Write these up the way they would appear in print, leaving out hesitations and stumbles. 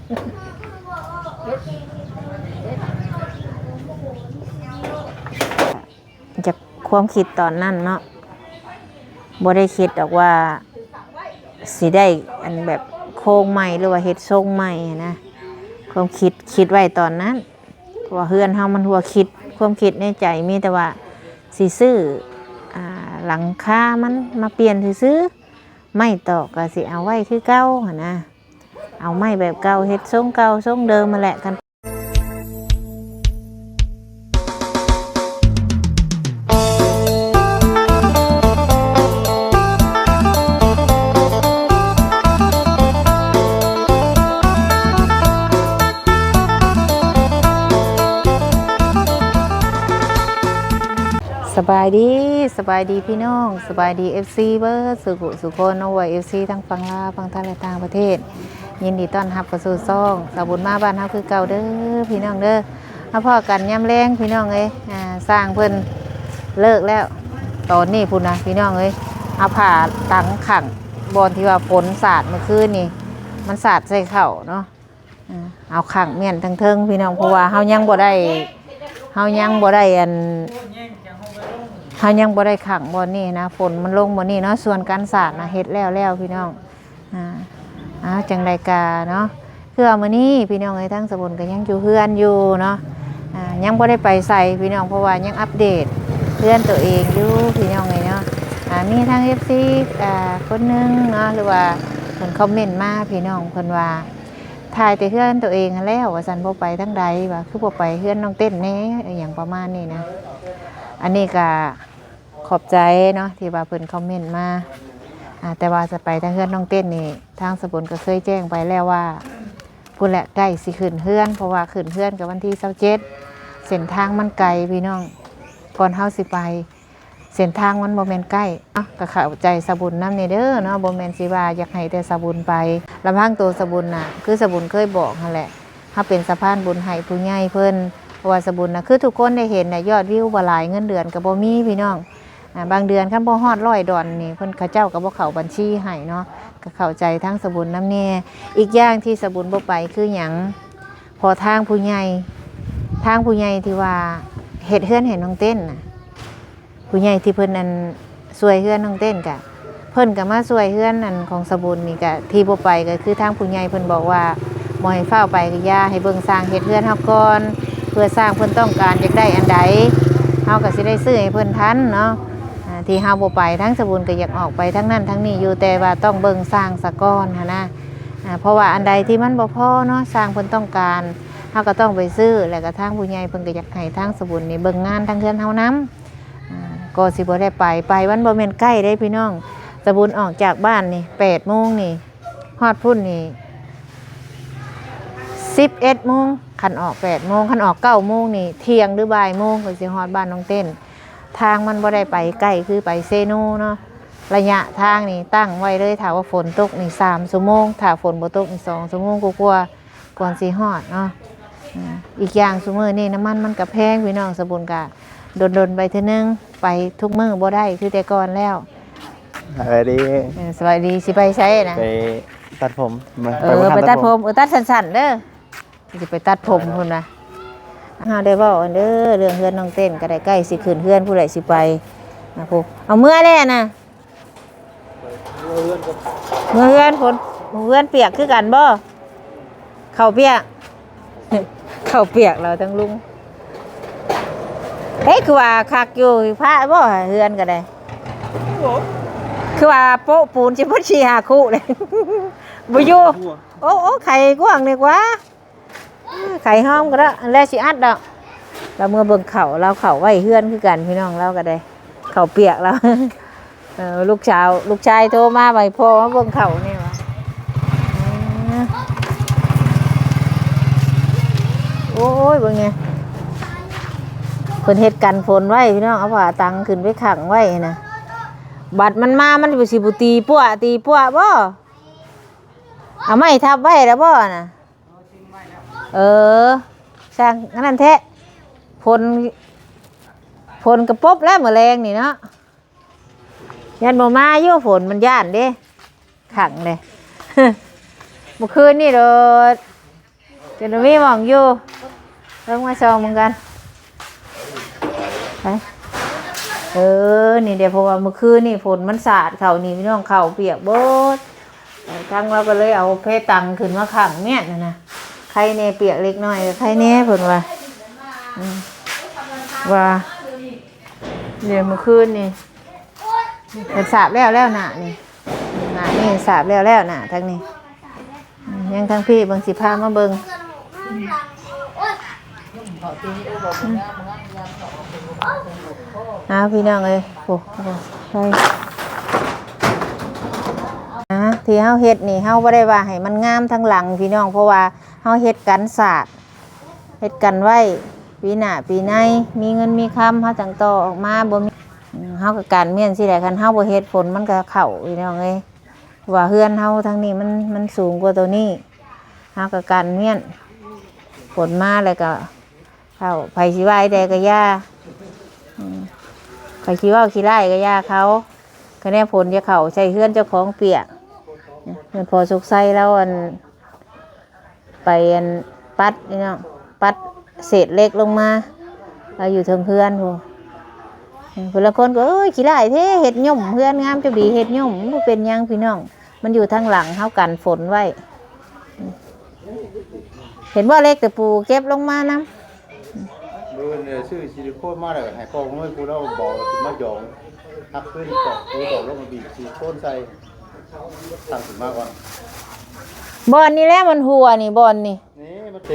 จากความคิดตอนนั้นเนาะบ่ได้คิดดอกว่าสิได้อันแบบโครงใหม่หรือว่าเฮ็ดทรงใหม่นะความคิดไว้ตอนนั้นว่าเฮือนเฮามันหัวคิดความคิดในใจมีแต่ว่าสิซื้อหลังคามันมาเปลี่ยนซื้อไม่ตอกก็สิเอาไว้คือเก่าหั่นนะเอาไม้แบบเก่าเฮ็ดทรงเก่าทรงเดิมมาแหละกันสบายดีพี่น้องสบายดี FC เบอร์สุโคนเอาไว้ FC ทั้งฝั่งลาวฝั่งไทยและต่างประเทศยินดีต้อนรับเข้าสู่ซ่องสาวบุญมาบ้านเฮาคือเก่าเด้อพี่น้องเด้อมาพ่อกันย่ำแรงพี่น้องเอ้ยสร้างเพิ่นเลิกแล้วตอนนี้พุ่นนะพี่น้องเอ้ยเอาผ่าตังขังบอนที่ว่าฝนสาดเมื่อคืนนี่มันสาดใส่เข่าเนาะเอาขังเมียนทั้งเทิงพี่น้องเพราะว่าเฮายังบ่ได้อันเฮายังบ่ได้ขังบอนนี่นะฝนมันลงบอนนี่เนาะส่วนการสาดนะเฮ็ดแล้วพี่น้องจังไดกาเนาะคือมื้อนี้พี่น้องไอ้ทั้งสมุนก็ยังอยู่เฮือนอยู่เนาะยังบ่ได้ไปใส่พี่น้องเพราะว่ายังอัปเดตเพื่อนตัวเองอยู่พี่น้องไงเนาะมีทาง FC คนนึงเนาะหรือว่าเพิ่นคอมเมนต์มาพี่น้องเพิ่นว่าถ่ายแต่เพื่อนตัวเองแล้วว่าซั่นบ่ไปทั้งใดว่าคือบ่ไปเพื่อนน้องเต้นแน่อย่างประมาณนี้นะอันนี้ก็ขอบใจเนาะที่ว่าเพิ่นคอมเมนต์มาแต่ว่าจะไปทางเฮือนน้องเต้นนี่ทางสบุนก็เคยแจ้งไปแล้วว่าพูดแหละใกล้สิขึ้นเฮือนเพราะว่าขึ้นเฮือนกับวันที่27เส้นทางมันไกลพี่น้องก่อนเฮาสิไปเส้นทางมันบ่แม่นใกล้ก็เข้าใจสบุนนำนี่เด้อเนาะบ่แม่นสิว่าอยากให้แต่สบุนไปลำพังตัวสบุนน่ะคือสบุนเคยบอกนั่นแหละถ้าเป็นสะพานบุญให้ผู้ใหญ่เพิ่นเพราะว่าสบุนน่ะคือทุกคนได้เห็นน่ะยอดวิวบ่หลายเงินเดือนก็บ่มีพี่น้องบางเดือนคันบ่ฮอด$100นี่เพิ่นเขาเจ้าก็บ่เข้าบัญชีให้เนาะก็เข้าใจทั้งสบุนน้ำแน่อีกอย่างที่สบุนบ่ไปคือหยังพอทางผู้ใหญ่ที่ว่าเฮ็ดเฮือนให้น้องเต้นน่ะผู้ใหญ่ที่เพิ่นนั่นช่วยเฮือนน้องเต้นก็เพิ่นก็มาช่วยเฮือนนั่นของสบุนนี่ก็ที่บ่ไปก็คือทางผู้ใหญ่เพิ่นบอกว่าบ่ให้ฟ้าวไปก็อย่าให้เบิ่งสร้างเฮ็ดเฮือนเฮาก่อนเพื่อสร้างเพิ่นต้องการอยากได้อันใดเฮาก็สิได้ซื้อให้เพิ่นทันเนาะที่เฮาบ่ไปทั้งสบุนก็อยากออกไปทั้งนั้นทั้งนี้อยู่แต่ว่าต้องเบิ่งสร้างซะก่อนนะเพราะว่าอันใดที่มันบ่พอเนาะสร้างเพิ่นต้องการเฮาก็ต้องไปซื้อแล้วก็ทางผู้ใหญ่เพิ่นก็อยากให้ทางสบุนนี่เบิ่งงานทางเฮือนเฮานำก็สิบ่ได้ไปวันบ่แม่นใกล้ได้พี่น้องสบุนออกจากบ้านนี่ 8:00 นนี่ฮอดพุ่นนี่ 11:00 นคันออก 8:00 นคันออก 9:00 นนี่เที่ยงหรือบ่ายโมงก็สิฮอดบ้านน้องเต้นทางมันบ่ได้ไปใกล้คือไปเซโนเนาะระยะทางนี่ตั้งไว้เลยถ้าว่าฝนตกนี่3 ชั่วโมงถ้าฝนบ่ตกนี่2 ชั่วโมงกว่าๆก่อนสิฮอดเนาะอีกอย่างซุมื้อนี้น้ำมันก็แพงพี่น้องสบุนก็ดนไปเทื่อนึงไปทุกมื้อบ่ได้คือแต่ก่อนแล้วสวัสดีสิไปใช้นะไปตัดผมไปตัดผมตัดสั้นๆเด้อสิไปตัดผมพุ่นนะได้เว้าอันเด้อเรื่องเฮือนน้องเต้นก็ได้ใกล้สิขึ้นเฮือนผู้ใดสิไปนะพุเอาเมื่อแล้วนะเมื่อเฮือนฝนเฮือนเปียกคือกันบ่เข้าเปียกเราทั้งลุงเฮ้ยคือว่าคักอยู่พระบ่เฮือนก็ได้คือว่าโป๊ะปูนสิบ่สิหาคู่เลยบ่อยู่โอ้ไข่กว้างนี่กว่าไข่ห้อมก็ได้แล้วสิอัดดอกเราเมื่อเบิ่งเข่าเราเข่าไว้เฮือนคือกันพี่น้องเราก็ได้เข่าเปียกแล้วลูกชายโทรมาไปพ่อมาเบิ่งเข่านี่วะโอ้ยเบิ่งไงเพิ่นเฮ็ดกันฝนไว้พี่น้องเอาผ้าตังขึ้นไปขังไว้นะบัดมันมามันสิบ่ตีปั้วบ่เอาไม้ทับไว้แล้วบ่น่ะสร้างนั่นแท้พลกระปบแล้วมื้อแรงนี่เนาะยันบ่มาอยู่ฝนมันย่านเด้ขังเลยเมื่อคืนนี่โดด นมีหมองอยู่ลงมาชมมึงกันไปนี่เดี๋ยวเพราะว่าเมื่อคืนนี่ฝนมันสาดเข่านี่พี่น้องเข่าเปียกเบิดทั้งเราก็เลยเอาเพตังขึ้นมาขังเนี่ยนะใครเน่เปียกเล็กน้อยใครเน่ผลว่าเดี๋ยวเมื่อคืนนี่เป็นสาบแล้วหนานี่หนานี่สาบแล้วหนาทั้งนี้ยังทั้งพี่เบิ่งสิพามาเบิ่งพี่น้องเอ้ยโอ้ใช่ที่เฮาเฮ็ดนี่เฮาบ่ได้ว่าให้มันงามทั้งหลังพี่น้องเพราะว่าเฮาเฮ็ดกันศาสตร์เฮ็ดกันไว้ปีหน้าปีในมีเงินมีคำเฮาจังต่อออกมาบ่มีเฮาก็การเมียนสิได้คันเฮาบ่เฮ็ดฝนมันก็เข้าพี่น้องเอ้ยว่าเฮือนเฮาทางนี้มันสูงกว่าตัวนี้เฮาก็การเมียนฝนมาแล้วก็เข้าไผสิว่าได้ก็ย่าไผสิว่าขี้ไล่ก็ย่าเขาคะแนนฝนจะเข้าใส่เฮือนเจ้าของเปียกเงินพอสุกไส้แล้วไปปัดนี่เนาะปัดเศษเล็กลงมาเราอยู่ทางเพื่อนคนละคนก็ขี้ไล่เท่เห็ดย่อมเพื่อนงามจะดีเห็ดย่อมมันเป็นยังพี่น้องมันอยู่ทางหลังเท่ากันฝนไว้เห็นว่าเล็กแต่ปูเก็บลงมานะเบอร์เนี่ยชื่อซิลิโคนมาเลยให้พ่อผมให้กูแล้วบอกมาหยองทักขึ้นก่อนกูบอกลงมาบีบซิลิโคนใส่ตั้งถึงมากกว่าบอลนี่แหละมันหัวนี่บอลนี่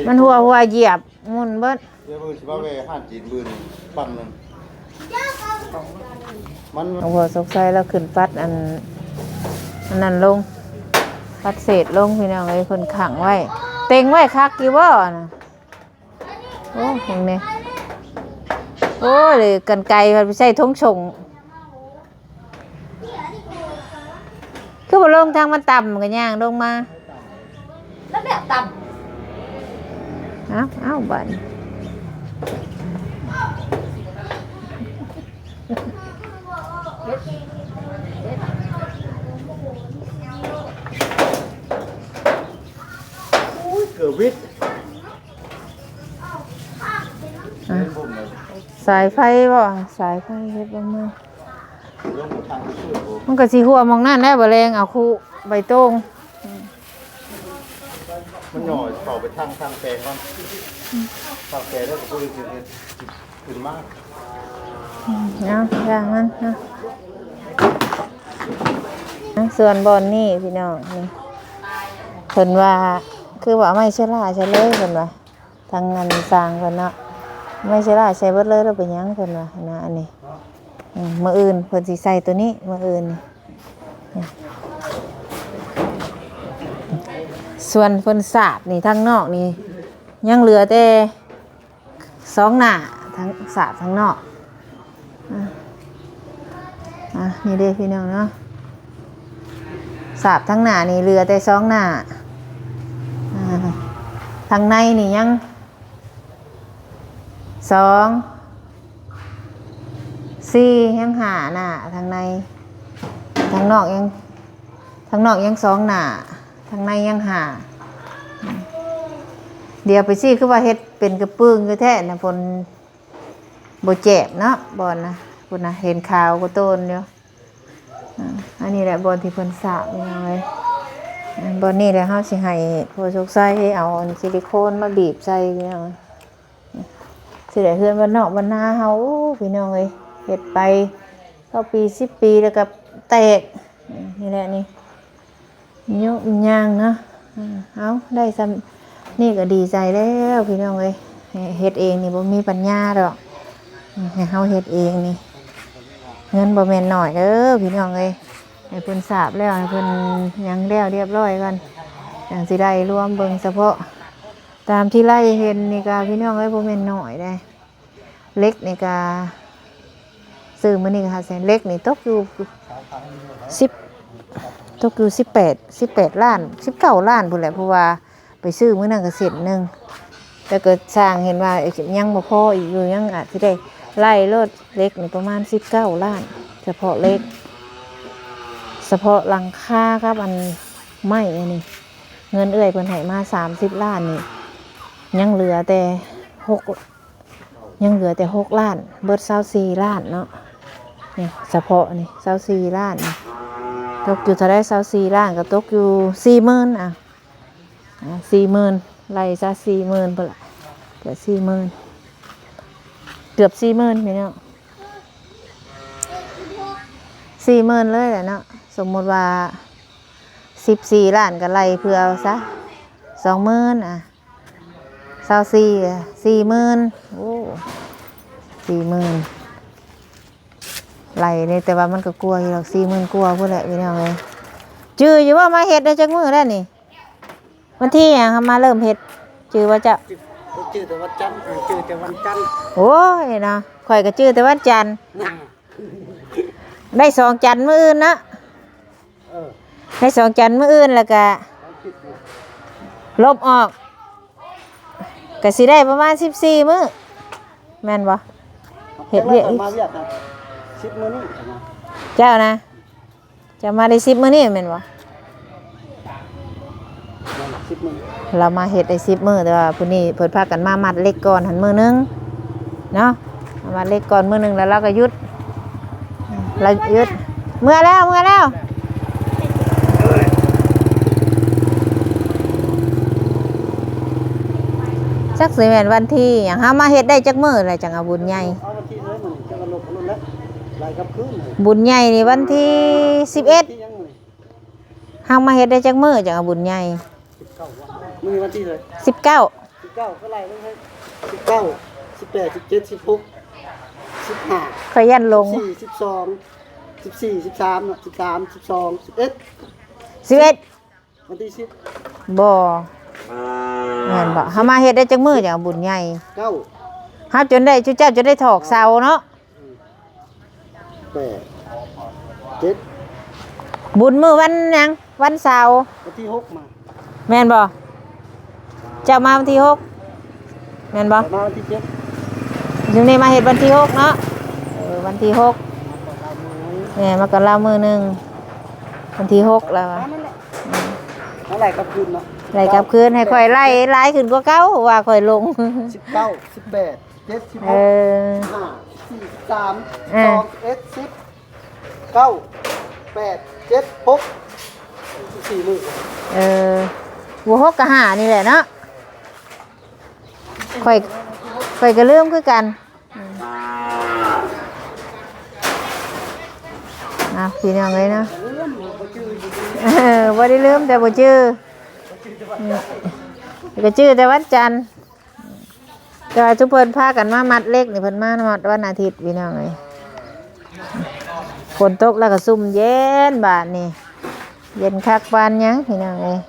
มันหัวเหยียบมุนเบิดเดี๋ยวมือชิบะเวห้านจีนมือนี่ปังหนึ่งมันหัวสกไส้แล้วขึ้นปัดอันนั้นลงปัดเศษลงพี่น้องเลยคนขังไว้เต็งไว้คักกี่บ่นะโอ้ตรงนี้โอ้เลยกันไกลมันไปใส่ทงชงคือบ่ลงทางมันต่ำกันย่างลงมาแล้วแบบต่ำเอาบันเกือบวิทย์สายไฟบ่สายไฟเฮ็ดลงมามันก็สิหัวมองนั่นได้บ่แรงเอาคู่ใบตงมันหน่อยต่อไปทางแปลงก่อนทางแปลงแล้วก็ขึ้นมากอย่างนั้นนะส่วนบอลนี่พี่น้องนี่เพิ่นว่าคือว่าไม่ใช่ล่าใช่เลยเพิ่นว่าทางงานสร้างเพิ่นเนาะไม่ใช่ล่าใช้เบิดเลยเราเป็นหยังเพิ่นว่านะอันนี้มื้ออื่นเพิ่นสิใส่ตัวนี้มื้ออื่นส่วนเพิ่นสาบนี่ทางนอกนี่ยังเหลือแต่2หน้าทั้งสาบทั้งนอกนี่เด้พี่น้องเนาะสาบทั้งหน้านี่เหลือแต่2หน้าทางในนี่ยัง2 4ยัง5หน้าทางในทางนอกยัง2หน้าทางในยัง5เดี๋ยวไปซี่คือว่าเฮ็ดเป็นกระปึ้งคือแท้นะฝนบ่เจ็บเนาะบอลนะพุ่นนะเห็นขาวก็ต้นเดียวอันนี้แหละบอลที่เพิ่นสระนี่เลยบอลนี่แหละเฮาสิให้พวกชกไส้เอาซิลิโคนมาบีบใส่พี่น้องสิได้เฮือนบ้านนอกบ้านนาเฮาพี่น้องเอ้ยเฮ็ดไปก็ปี10 ปีแล้วก็แตกนี่แหละนี่ยุบย่างเนาะเอาได้ซ้ำนี่ก็ดีใจแล้วพี่น้องเอ้ยเฮ็ดเองนี่บ่มีปัญญาดอกให้เฮาเฮ็ดเองนี่เงินบ่แม่นน้อยเด้อพี่น้องเอ้ยให้เพิ่นสาบแล้วให้เพิ่นยังแล้วเรียบร้อยกันจังสิได้รวมเบิ่งเฉพาะตามที่ไล่เห็นนี่ก็พี่น้องเอ้ยบ่แม่นน้อยได้เล็กนี่ก็ซื้อมื้อนี้ก็500,000เล็กนี่ตกอยู่18ล้าน19ล้านพุ่นแหละเพราะว่าไปซื้อมื้อนั้นก็เสร็จนึงแต่เกิดสร้างเห็นว่ายังบ่พออีกอยู่ยังอาจสิได้ไล่รถเล็กนี่ประมาณ19ล้านเฉพาะเล็กเฉพาะหลังคาครับอันไม้อันนี้เงินเอื้อยเพิ่นให้มา30ล้านนี่ ยังเหลือแต่6 ล้านเบิด24 ล้านเนาะนี่เฉพาะนี่24 ล้านนี่ตกอยู่เท่าได้24 ล้านก็ตกอยู่ 40,000 40,000ไล่ซะ 40,000พุ่นล่ะเกือบ 40,000พี่น้อง40,000เลยแหละเนาะสมมุติว่า14 ล้านก็ไล่เพื่อเอาซะ 20,00024 40,000โอ้ 40,000ไล่นี่แต่ว่ามันก็กลัวอยู่หรอก 40,000กลัวพุ่นแหละพี่น้องเอ้ยจื้ออยู่ว่ามาเฮ็ดได้จักมื้อแล้วนี่วันที่หยังมาเริ่มเฮ็ดจื้อว่าจะ ชื่อแต่วันจันทร์ชื่อแต่วันจันทร์ โอ้ยนะข่อยก็จื้อแต่วันจันทร์ นั่ง ได้2 จันทร์มื้ออื่นนะ เออ ได้2 จันทร์มื้ออื่นแล้วก็ลบออกก็สิได้ประมาณ14 มื้อแม่นบ่เฮ็ดเวียก มาเวียกครับ10 มื้อนี้นะ เจ้านะจะมาได้10 มื้อนี้แม่นบ่ 10 มื้อ เรามาเฮ็ดได้10 มื้อแต่ว่าพุ่นนี้เพิ่นพากันมามัดเล็กก่อนหันมื้อนึงเนาะมามัดเล็กก่อนมื้อนึงแล้วเราก็หยุดเมื่อแล้วจักสิแม่นวันที่หยังเฮามาเฮ็ดได้จักมื้อแล้วจังเอาบุญใหญ่ เอาวันที่เลยมันจะกระลบรุ่นแล้วรายกับคืนเลย บุญใหญ่นี่วันที่11 ที่ยังมื้อ เฮามาเฮ็ดได้จักมื้อจังเอาบุญใหญ่ 19วันมื้อวันที่เลย 19 19ก็ไล่ลงให้19 18 17 16 15 ขยันลง 14 12 14 13เนาะ13 12 11 11 วันที่10 บ่แม่นบ่เฮามาเฮ็ดได้จักมื้อจังเอาบุญใหญ่ 9 เฮาจนได้จุเจ้าจนได้ถอกเสาเนาะ 8 7 บุญมื้อวันหยังวันเสาร์ วันที่6มา แม่นบ่เจ้ามาวันที่6แม่นบ่ มาวันที่7 อยู่นี่มาเฮ็ดวันที่6เนาะวันที่6แม่มาก็ลามื้อหนึงวันที่6แล้วอะ นั่นแหละอะไรกับคืนเนาะ ไล่กลับคืนให้ค่อยไล่หลายขึ้นกว่าเก่าว่าค่อยลง 19 18 17 เอ 16 อ 5 4 3 2 1 10 9 8 7 6 4มื้อ บัว6กับ5นี่แหละเนาะค่อยก็ลืมคือกันพี่น้องเลยเนาะบ่ได้ลืมแต่บ่ชื่อก็ชื่อแต่วันจันทร์ก็ทุกเพิ่นพากันมามัดเล็กนี่เพิ่นมามัดวันอาทิตย์พี่น้องเอ้ยฝนตกแล้วก็ซุ่มเย็นบาดนี่เย็นคักปานหยังพี่น้องเอ้ย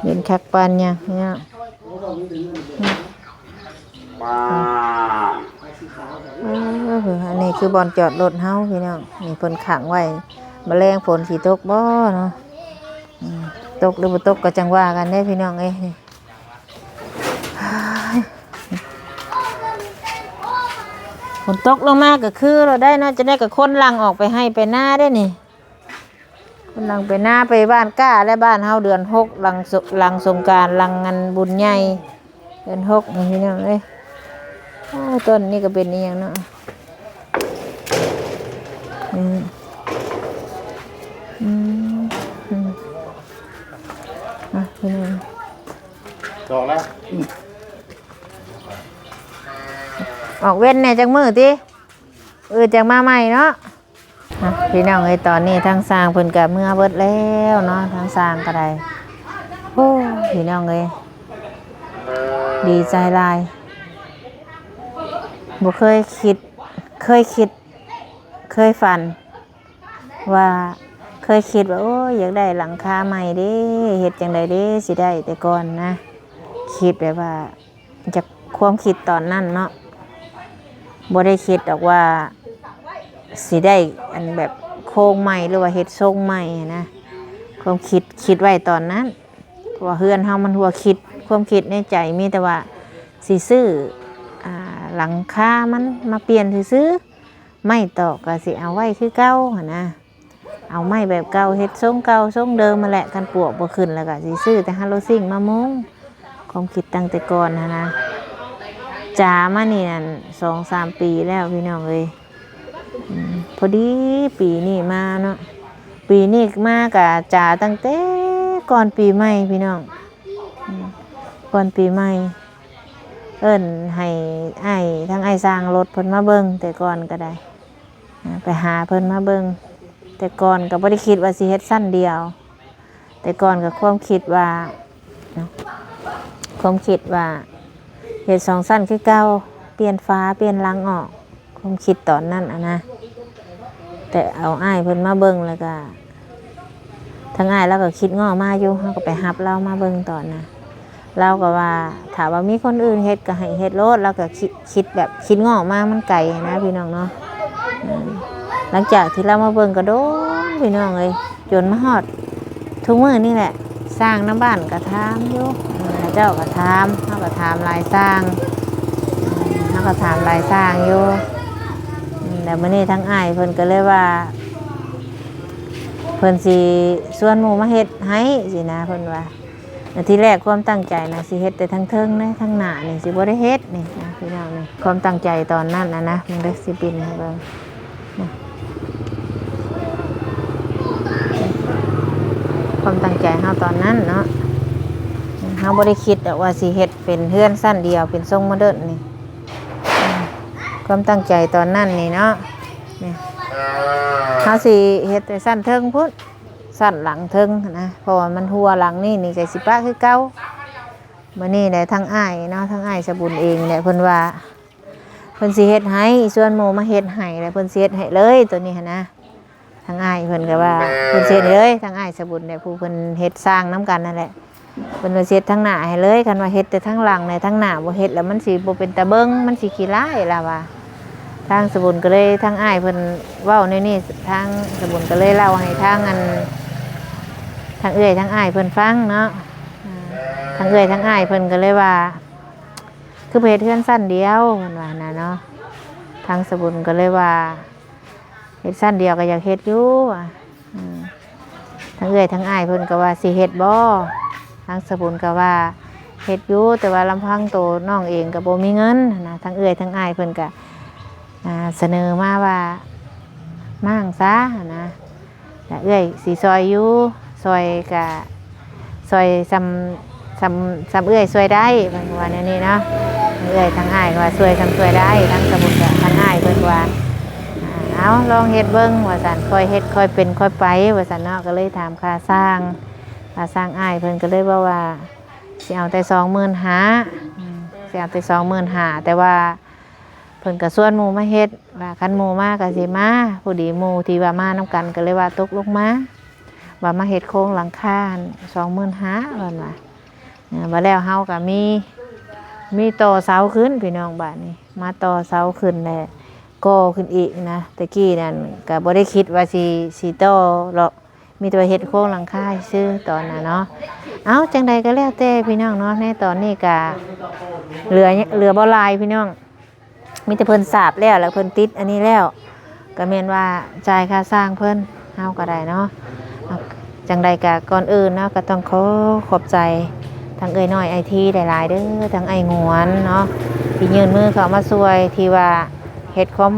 เย็นคักปานหยังพี่น้องอันนี้คือบอนจอดรถเฮาพี่น้องนี่เพิ่นขังไว้แมลงฝนสิตกบ่เนาะตกหรือบ่ตกก็จังว่ากันเด้พี่น้องเอ้ยฝนตกลงมาก็คือเราได้เนาะจะได้กับคนลังออกไปให้ไปหน้าได้นี่คนลังไปหน้าไปบ้านก้าและบ้านเฮาเดือน6ลังสงกรานต์ลังงานบุญใหญ่เดือน6นี่พี่น้องเอ้ยต้นนี้ก็เป็นนี่อย่างเนาะพี่น้อง ดอกแล้ว ออกเว้นเนี่ยจังมือติจังมาใหม่เนาะพี่น้องไอ้ตอนนี้ทางสร้างเพิ่นกับเมื่อเบิดแล้วเนาะทางสร้างก็ได้โอ้พี่น้องเอ้ยดีใจหลายบ่เคยฝันว่าโอ้ยอยากได้หลังคาใหม่เด้เฮ็ดจังไดเด้สิได้แต่ก่อนนะคิดแบบว่าจากความคิดตอนนั้นเนาะบ่ได้คิดดอกว่าสิได้อันแบบโครงใหม่หรือว่าเฮ็ดทรงใหม่นะความคิดไว้ตอนนั้นว่าเฮือนเฮามันหัวคิดความคิดในใจมีแต่ว่าสิซื้อหลังคามันมาเปลี่ยนซื้อไม่ตอกก็สิเอาไว้คือเก่าหั่นนะ เอาไม้แบบเก่าเฮ็ดทรงเก่าทรงเดิมมาแหละกันปวกบ่ขึ้นแล้วก็สิซื้อแต่ฮาโลซิ่งมามุงความคิดตั้งแต่ก่อนนะจ๋ามานี่นั่น 2-3 ปีแล้วพี่น้องเอ้ยพอดีปีนี้มาเนาะปีนี้มาก็จ๋าตั้งแต่ก่อนปีใหม่พี่น้องก่อนปีใหม่เอิ้นให้ทั้งไอ้สร้างรถเพิ่นมาเบิ่งแต่ก่อนก็ได้ไปหาเพิ่นมาเบิ่งแต่ก่อนก็บ่ได้คิดว่าสิเฮ็ดสั้นเดียวแต่ก่อนก็ความคิดว่าความคิดว่าเฮ็ด2สั้นคือเก่าเปลี่ยนฟ้าเปลี่ยนหลังออกความคิดตอนนั้นนะแต่เอาอ้ายเพิ่นมาเบิ่งแล้วก็ทั้งอ้ายแล้วก็คิดง้อมาอยู่เฮาก็ไปรับเรามาเบิ่งตอนน่ะเราก็ว่าถ้าว่ามีคนอื่นเฮ็ดก็ให้เฮ็ดโลดแล้วก็คิดแบบคิดง้อมามันไกลนะพี่น้องเนาะหลังจากที่เรามาเบิ่งก็โดนพี่น้องเอ้ยจนมาฮอดทุกมื้อนี่แหละสร้างน้ำบ้านก็ถามอยู่เจ้าก็ถามเฮาก็ถามหลายสร้างเฮาก็ถามหลายสร้างอยู่แต่มื้อนี้ทั้งอ้ายเพิ่นก็เลยว่าเพิ่นสิชวนหมู่มาเฮ็ดให้สินะเพิ่นว่าทีแรกความตั้งใจนะสิเฮ็ดแต่ทั้งเทิงนะทั้งหน้านี่สิบ่ได้เฮ็ดนี่นะพี่น้องนี่ความตั้งใจตอนนั้นนะมันได้สิปินให้เบิ่งความตั้งใจเฮาตอนนั้นเนาะเฮาบ่ได้คิดว่าสิเฮ็ดเป็นเฮือนสั้นเดียวเป็นทรงโมเดิร์นนี่ความตั้งใจตอนนั้นนี่เนาะนี่เฮาสิเฮ็ดแต่สั้นเทิงพุ่นสั้นหลังเทิงนะเพราะว่ามันหัวหลังนี่ก็สิปะคือเก่ามื้อนี้ได้ทั้งอ้ายเนาะทั้งอ้ายสบุญเองเนี่ยเพิ่นว่าเพิ่นสิเฮ็ดให้ส่วนหมู่มาเฮ็ดให้แล้วเพิ่นสิเฮ็ดให้เลยตัวนี้หั่นนะทางอ้ายเพิ่นก็ว่าเพิ่นเฮ็ดเลยทางอ้ายสบุญเนี่ยผู้เพิ่นเฮ็ดสร้างน้ำกันนั่นแหละเพิ่นว่าเฮ็ดทั้งหน้าให้เลยคันว่าเฮ็ดแต่ทั้งหลังในทั้งหน้าบ่เฮ็ดแล้วมันสิบ่เป็นตาเบิ่งมันสิขี้ร้ายล่ะว่าทางสบุญก็เลยทางอ้ายเพิ่นเว้าในนี่ทางสบุญก็เลยเล่าให้ทางอันทางเอื้อยทางอ้ายเพิ่นฟังเนาะทางเอื้อยทางอ้ายเพิ่นก็เลยว่าคือเฮ็ดเฮือนสั้นเดียวเพิ่นว่าน่ะเนาะทางสบุญก็เลยว่าเฮ็ดสั้นเดียวก็อยากเฮ็ดอยู่ทั้งเอื้อยทั้งอ้ายเพิ่นก็ว่าสิเฮ็ดบ่ทางสบุญก็ว่าเฮ็ดอยู่แต่ว่าลำพังโตน้องเองก็บ่มีเงินนะทั้งเอื้อยทั้งอ้ายเพิ่นก็เสนอมาว่ามั่งซะนะแต่เอื้อยสิซอยอยู่ซอยก็ซอยซ้ำเอื้อยซอยได้เพิ่นว่าแนวนี้เนาะเอื้อยทั้งอ้ายก็ว่าซอยซ้ำซอยได้ทั้งสบุญก็ทั้งอ้ายเพิ่นว่าเอาลองเฮ็ดเบิ่งว่าซั่นค่อยเฮ็ดค่อยเป็นค่อยไปว่าซั่นเนาะก็เลยถามค่าสร้างอ้ายเพิ่นก็เลยบอกว่าสิเอาแต่ 25,000สิเอาแต่ 25,000แต่ว่าเพิ่นก็ชวนหมู่มาเฮ็ดว่าคันหมู่มาก็สิมาผู้ดีหมู่ที่ว่ามานํกันก็เลยว่าตกลงมาว่ามาเฮ็ดโครงหลังคา 25,000 เพิ่นว่าบัดแล้วเฮาก็มีต่อเสาขึ้นพี่น้องบ้านนี้มาต่อเสาขึ้นแหละก็ขึ้นอีกนะตะกี้นั่นก็บ่ได้คิดว่าสิต่อหรอกมีแต่เฮ็ดโครงหลังคาซื่อตอนน่ะเนาะเอาจังใดก็แล้วแต่พี่น้องเนาะในตอนนี้ก็เหลือบ่หลายพี่น้องมีแต่เพิ่นสาบแล้วเพิ่นติดอันนี้แล้วก็แม่นว่าจ่ายค่าสร้างเพิ่นเฮาก็ได้เนาะจังใดก็ก่อนอื่นเนาะก็ต้องขอบใจทางเอ้ยน้อยไอทีหลายๆเด้อทางไอ้งวนเนาะที่ยื่นมือเข้ามาช่วยที่ว่าเฮ็ดความ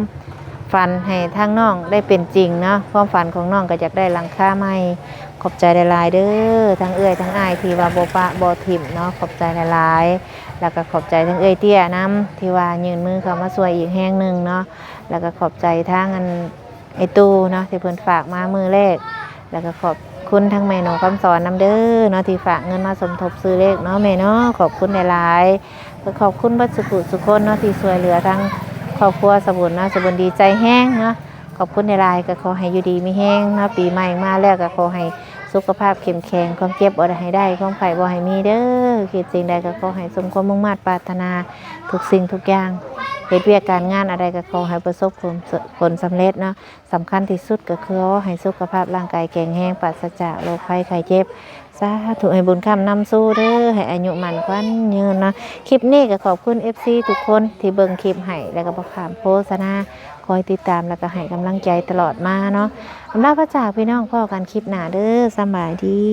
ฝันให้ทางน้องได้เป็นจริงเนาะความฝันของน้องก็อยากได้หลังคาใหม่ขอบใจหลายๆเด้อทั้งเอื้อยทั้งอ้ายที่ว่าบ่ปะบ่ถิ่มเนาะขอบใจหลายๆแล้วก็ขอบใจทั้งเอื้อยเตี้ยน้ำที่ว่ายื่นมือเข้ามาช่วยอีกแห่งนึงเนาะแล้วก็ขอบใจทางอันไอ้ตู้เนาะที่เพิ่นฝากมามือแรกแล้วก็ขอบคุณทั้งแม่น้องคำสอนน้ำเด้อเนาะที่ฝากเงินมาสมทบซื้อเลขเนาะแม่เนาะขอบคุณหลายๆก็ขอบคุณบัดสุคนเนาะที่ช่วยเหลือทั้งครอบครัวสบุญนะสบุญดีใจแห้งเนาะขอบคุณในรายก็ขอให้อยู่ดีมีแห้งนะปีใหม่มาแล้วก็ขอให้สุขภาพเข้มแข็งความเจ็บบ่ได้ให้ได้ความไข้บ่ให้มีเด้อคิดสิ่งใดก็ขอให้สมความมุ่งมั่นปรารถนาทุกสิ่งทุกอย่างเฮ็ดเวียกการงานอะไรก็ขอให้ประสบผลสำเร็จเนาะสำคัญที่สุดก็คือให้สุขภาพร่างกายแข็งแรงปราศจากโรคภัยไข้เจ็บสาธุให้บุญคำนำสู้เด้อให้อายุมั่นขวัญยืนนะคลิปนี้ก็ขอบคุณ FC ทุกคนที่เบิ่งคลิปให้แล้วก็บ่ขามโฆษณา คอยติดตามแล้วก็ให้กำลังใจตลอดมาเนาะอำลาพระจากพี่น้องพ่อกันคลิปหน้าเด้อสำบายดี